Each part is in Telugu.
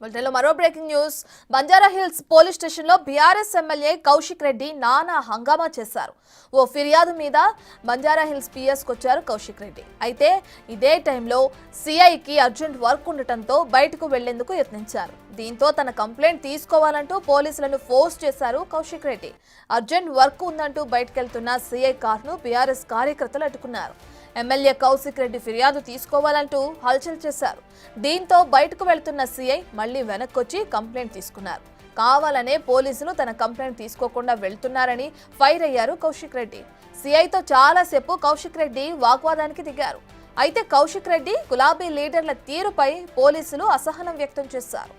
బులెటిన్లో మరో బ్రేకింగ్ న్యూస్. బంజారాహిల్స్ పోలీస్ స్టేషన్లో బీఆర్ఎస్ ఎమ్మెల్యే కౌశిక్ రెడ్డి నానా హంగామా చేశారు. ఓ ఫిర్యాదు మీద బంజారాహిల్స్ పిఎస్కి వచ్చారు కౌశిక్ రెడ్డి. అయితే ఇదే టైంలో సిఐకి అర్జెంట్ వర్క్ ఉండటంతో బయటకు వెళ్లేందుకు యత్నించారు. దీంతో తన కంప్లైంట్ తీసుకోవాలంటూ పోలీసులను ఫోర్స్ చేశారు కౌశిక్ రెడ్డి. అర్జెంట్ వర్క్ ఉందంటూ బయటకెళ్తున్న సిఐ కార్ను బీఆర్ఎస్ కార్యకర్తలు అడ్డుకున్నారు. ఎమ్మెల్యే కౌశిక్ రెడ్డి ఫిర్యాదు తీసుకోవాలంటూ హల్చల్ చేశారు. దీంతో బయటకు వెళ్తున్న సీఐ మళ్లీ వెనక్కొచ్చి కంప్లైంట్ తీసుకున్నారు. కావాలనే పోలీసులు తన కంప్లైంట్ తీసుకోకుండా వెళ్తున్నారని ఫైర్ అయ్యారు కౌశిక్ రెడ్డి. సీఐతో చాలాసేపు కౌశిక్ రెడ్డి వాగ్వాదానికి దిగారు. అయితే కౌశిక్ రెడ్డి గులాబీ లీడర్ల తీరుపై పోలీసులు అసహనం వ్యక్తం చేశారు.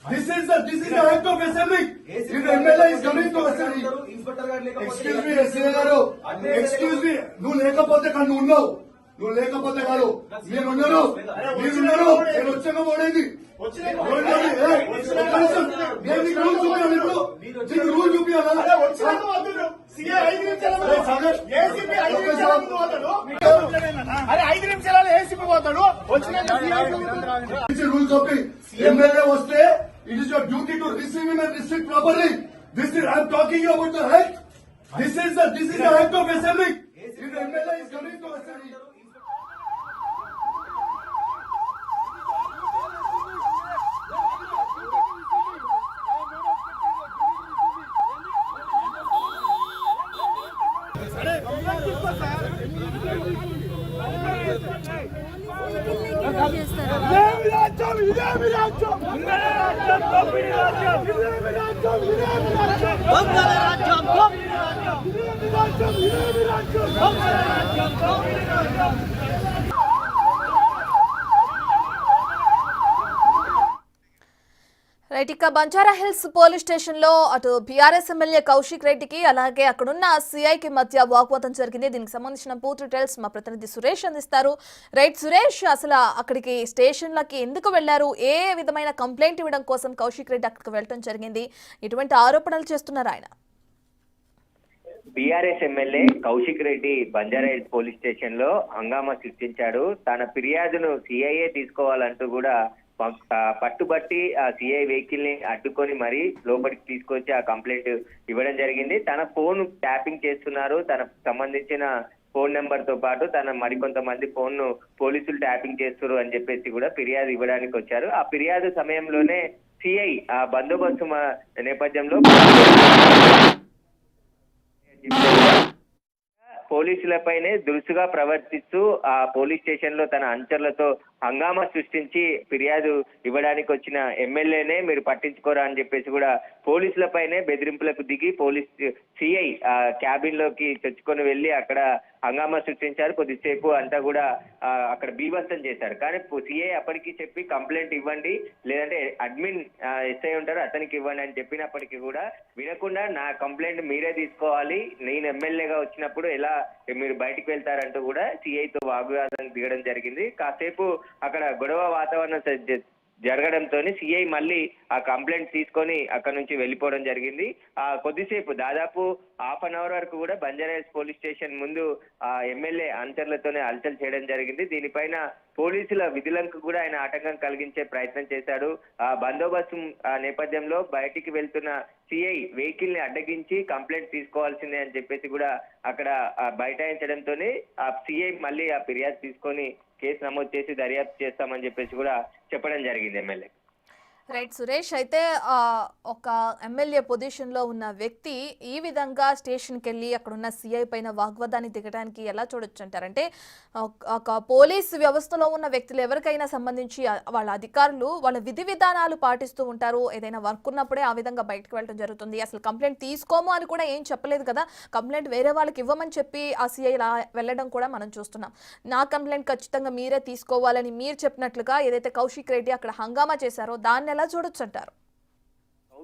This is the act of assembly. If MLA is coming to assembly, excuse me, SCA garu, excuse me, నువ్వు లేకపోతే కానీ నువ్వు ఉన్నావు, నువ్వు లేకపోతే కాదు మీరున్నారు, నేను వచ్చాక పోడేది రూల్ చూపించాలా రూల్ కాపీ ఎమ్మెల్యే వస్తే it is your duty to receive him and restrict properly. This is I am talking you about the act. This is the act of assembly. If the MLA is coming to assembly. Right, ఇక బంజారాహిల్స్ పోలీస్ స్టేషన్ లో అటు బీఆర్ఎస్ ఎమ్మెల్యే కౌశిక్ రెడ్డికి అలాగే అక్కడున్న సిఐకి మధ్య వాగ్వాదం జరిగింది. దీనికి సంబంధించిన పూర్తి డీటెయిల్స్ మా ప్రతినిధి సురేష్ అందిస్తారు. రైట్ సురేష్, అసలు అక్కడికి స్టేషన్లకి ఎందుకు వెళ్లారు? ఏ విధమైన కంప్లైంట్ ఇవ్వడం కోసం కౌశిక్ రెడ్డి అక్కడికి వెళ్ళడం జరిగింది? ఎటువంటి ఆరోపణలు చేస్తున్నారు ఆయన? BRS MLA Kaushik Reddy Banjara Hills police station లో హంగామా సృష్టించాడు. తన ఫిర్యాదును సిఐఏ తీసుకోవాలంటూ కూడా పట్టుబట్టి ఆ సిఐ వెహికల్ ని అడ్డుకొని మరీ లోపలికి తీసుకొచ్చి ఆ కంప్లైంట్ ఇవ్వడం జరిగింది. తన ఫోన్ ట్యాపింగ్ చేస్తున్నారు, తనకు సంబంధించిన ఫోన్ నెంబర్ తో పాటు తన మరికొంతమంది ఫోన్ ను పోలీసులు ట్యాపింగ్ చేస్తున్నారు అని చెప్పేసి కూడా ఫిర్యాదు ఇవ్వడానికి వచ్చారు. ఆ ఫిర్యాదు సమయంలోనే సిఐ ఆ బందోబస్తు నేపథ్యంలో పోలీసులపైనే దురుసుగా ప్రవర్తిస్తూ ఆ పోలీస్ స్టేషన్ లో తన అనుచరులతో హంగామా సృష్టించి ఫిర్యాదు ఇవ్వడానికి వచ్చిన ఎమ్మెల్యేనే మీరు పట్టించుకోరా అని చెప్పేసి కూడా పోలీసులపైనే బెదిరింపులకు దిగి పోలీస్ సిఐ క్యాబిన్ లోకి చొచ్చుకొని వెళ్లి అక్కడ హంగామా సృష్టించారు. కొద్దిసేపు అంతా కూడా అక్కడ బీభత్సం చేశారు. కానీ సిఐ అప్పటికి చెప్పి కంప్లైంట్ ఇవ్వండి, లేదంటే అడ్మిన్ ఎస్ఐ ఉంటారు అతనికి ఇవ్వండి అని చెప్పినప్పటికీ కూడా వినకుండా నా కంప్లైంట్ మీరే తీసుకోవాలి, నేను ఎమ్మెల్యేగా వచ్చినప్పుడు ఎలా మీరు బయటికి వెళ్తారంటూ కూడా సిఐతో వాగ్వాదానికి దిగడం జరిగింది. కాసేపు అక్కడ గొడవ వాతావరణం జరగడంతో సిఐ మళ్ళీ ఆ కంప్లైంట్ తీసుకొని అక్కడ నుంచి వెళ్ళిపోవడం జరిగింది. కొద్దిసేపు దాదాపు ½ వరకు కూడా బంజారాహిల్స్ పోలీస్ స్టేషన్ ముందు ఆ ఎమ్మెల్యే అనుచరులతోనే హల్చల్ చేయడం జరిగింది. దీనిపైన పోలీసుల విధులకు కూడా ఆయన ఆటంకం కలిగించే ప్రయత్నం చేశాడు. ఆ బందోబస్తు నేపథ్యంలో బయటికి వెళ్తున్న సిఐ వెహికల్ ని అడ్డగించి కంప్లైంట్ తీసుకోవాల్సిందే అని చెప్పేసి కూడా అక్కడ బైఠాయించడంతోనే ఆ సిఐ మళ్ళీ ఆ ఫిర్యాదు తీసుకొని కేసు నమోదు చేసి దర్యాప్తు చేస్తామని చెప్పేసి కూడా చెప్పడం జరిగింది ఎమ్మెల్యే. రైట్ సురేష్, అయితే ఒక ఎమ్మెల్యే పొజిషన్లో ఉన్న వ్యక్తి ఈ విధంగా స్టేషన్కి వెళ్ళి అక్కడున్న సిఐ పైన వాగ్వాదాన్ని దిగడానికి ఎలా చూడొచ్చు అంటారంటే, ఒక పోలీస్ వ్యవస్థలో ఉన్న వ్యక్తులు ఎవరికైనా సంబంధించి వాళ్ళ అధికారులు వాళ్ళ విధి విధానాలు పాటిస్తూ ఉంటారు. ఏదైనా వర్క్ ఉన్నప్పుడే ఆ విధంగా బయటకు వెళ్ళడం జరుగుతుంది. అసలు కంప్లైంట్ తీసుకోము అని కూడా ఏం చెప్పలేదు కదా, కంప్లైంట్ వేరే వాళ్ళకి ఇవ్వమని చెప్పి ఆ సిఐ వెళ్ళడం కూడా మనం చూస్తున్నాం. నా కంప్లైంట్ ఖచ్చితంగా మీరే తీసుకోవాలని మీరు చెప్పినట్లుగా ఏదైతే కౌశిక్ రెడ్డి అక్కడ హంగామా చేశారో దాన్ని ఎలా చూడొచ్చు అంటారు?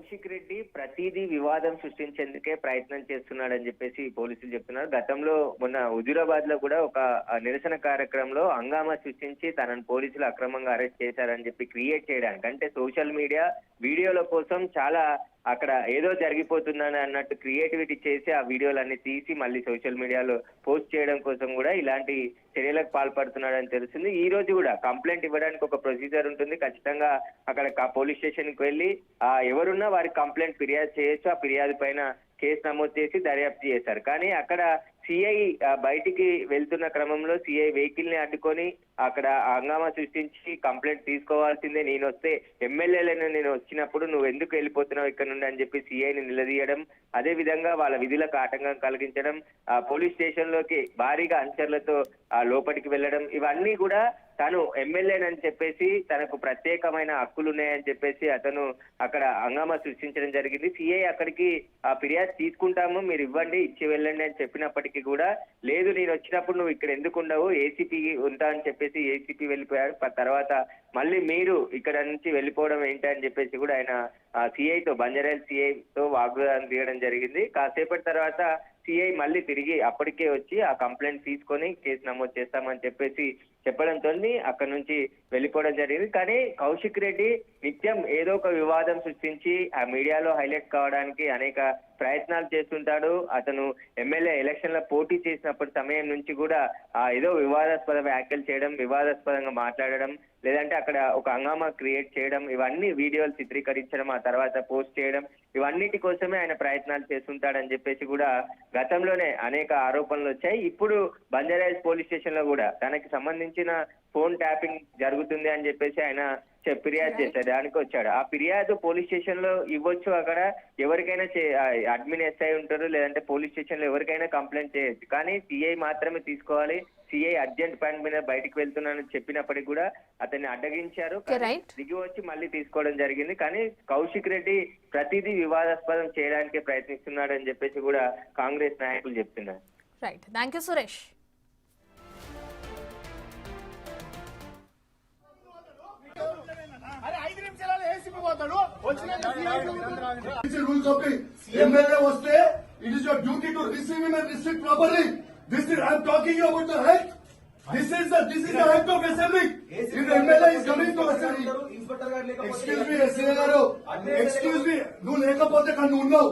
కౌశిక్ రెడ్డి ప్రతిదీ వివాదం సృష్టించేందుకే ప్రయత్నం చేస్తున్నాడని చెప్పేసి పోలీసులు చెప్తున్నారు. గతంలో మొన్న హుజూరాబాద్ లో కూడా ఒక నిరసన కార్యక్రమంలో హంగామా సృష్టించి తనను పోలీసులు అక్రమంగా అరెస్ట్ చేశారని చెప్పి క్రియేట్ చేయడానికి, అంటే సోషల్ మీడియా వీడియోల కోసం చాలా అక్కడ ఏదో జరిగిపోతుందని అన్నట్టు క్రియేటివిటీ చేసి ఆ వీడియోలన్నీ తీసి మళ్ళీ సోషల్ మీడియాలో పోస్ట్ చేయడం కోసం కూడా ఇలాంటి చర్యలకు పాల్పడుతున్నాడని తెలిసింది. ఈ రోజు కూడా కంప్లైంట్ ఇవ్వడానికి ఒక ప్రొసీజర్ ఉంటుంది. ఖచ్చితంగా అక్కడ పోలీస్ స్టేషన్ కి వెళ్ళి ఎవరున్నా వారికి కంప్లైంట్ ఫిర్యాదు చేయొచ్చు. ఆ ఫిర్యాదు పైన కేసు నమోదు చేసి దర్యాప్తు చేశారు. కానీ అక్కడ సిఐ బయటికి వెళ్తున్న క్రమంలో సిఐ వెహికల్ ని అడ్డుకొని అక్కడ హంగామా సృష్టించి కంప్లైంట్ తీసుకోవాల్సిందే, నేను వస్తే ఎమ్మెల్యేలను నేను వచ్చినప్పుడు నువ్వు ఎందుకు వెళ్ళిపోతున్నావు ఇక్కడ నుండి అని చెప్పి సిఐని నిలదీయడం, అదే విధంగా వాళ్ళ విధులకు ఆటంకం కలిగించడం, పోలీస్ స్టేషన్ లోకి భారీగా అనుచరులతో లోపలికి వెళ్ళడం, ఇవన్నీ కూడా తను ఎమ్మెల్యేనని చెప్పేసి తనకు ప్రత్యేకమైన హక్కులు ఉన్నాయని చెప్పేసి అతను అక్కడ హంగామా సృష్టించడం జరిగింది. సిఐ అక్కడికి ఫిర్యాదు తీసుకుంటాము, మీరు ఇవ్వండి, ఇచ్చి వెళ్ళండి అని చెప్పినప్పటికీ కూడా లేదు, నేను వచ్చినప్పుడు నువ్వు ఇక్కడ ఎందుకు ఉండవు, ఏసీపీ ఉంటా అని చెప్పేసి ఏసీపీ వెళ్ళిపోయారు. తర్వాత మళ్ళీ మీరు ఇక్కడ నుంచి వెళ్ళిపోవడం ఏంటి అని చెప్పేసి కూడా ఆయన సిఐతో బంజారాహిల్స్ సిఐతో వాగ్వాదం తీయడం జరిగింది. కాసేపటి తర్వాత సిఐ మళ్ళీ తిరిగి అప్పటికే వచ్చి ఆ కంప్లైంట్ తీసుకొని కేసు నమోదు చేస్తామని చెప్పేసి చెప్పడంతో అక్కడ నుంచి వెళ్ళిపోవడం జరిగింది. కానీ కౌశిక్ రెడ్డి నిత్యం ఏదో ఒక వివాదం సృష్టించి ఆ మీడియాలో హైలైట్ కావడానికి అనేక ప్రయత్నాలు చేస్తుంటాడు. అతను ఎమ్మెల్యే ఎలక్షన్ లో పోటీ చేసినప్పటి సమయం నుంచి కూడా ఏదో వివాదాస్పద వ్యాఖ్యలు చేయడం, వివాదాస్పదంగా మాట్లాడడం, లేదంటే అక్కడ ఒక హంగామా క్రియేట్ చేయడం, ఇవన్నీ వీడియోలు చిత్రీకరించడం, ఆ తర్వాత పోస్ట్ చేయడం, ఇవన్నిటి కోసమే ఆయన ప్రయత్నాలు చేస్తుంటాడని చెప్పేసి కూడా గతంలోనే అనేక ఆరోపణలు వచ్చాయి. ఇప్పుడు బంజారాహిల్స్ పోలీస్ స్టేషన్ లో కూడా తనకి సంబంధించిన ఫోన్ ట్యాపింగ్ జరుగుతుంది అని చెప్పేసి ఆయన ఫిర్యాదు చేశారు. దానికి వచ్చాడు. ఆ ఫిర్యాదు పోలీస్ స్టేషన్ లో ఇవ్వచ్చు. అక్కడ ఎవరికైనా అడ్మిన్ ఎస్ఐ ఉంటారు, లేదంటే పోలీస్ స్టేషన్ లో ఎవరికైనా కంప్లైంట్ చేయొచ్చు. కానీ సిఐ మాత్రమే తీసుకోవాలి. సిఐ అర్జెంట్ పని మీద బయటకు వెళ్తున్నానని చెప్పినప్పటికీ కూడా అతన్ని అడ్డగించారు. దిగి వచ్చి మళ్ళీ తీసుకోవడం జరిగింది. కానీ కౌశిక్ రెడ్డి ప్రతిదీ వివాదాస్పదం చేయడానికి ప్రయత్నిస్తున్నాడని చెప్పేసి కూడా కాంగ్రెస్ నాయకులు చెప్తున్నారు. Right, thank you Suresh. Rule copy MLA వస్తే it is your duty to receive him and restrict properly. This is I am talking about the health. This is the act of assembly. If MLA is coming to assembly, excuse me SI గారు, ఎక్స్క్యూజ్ మీ, నువ్వు లేకపోతే కానీ నువ్వు ఉన్నావు,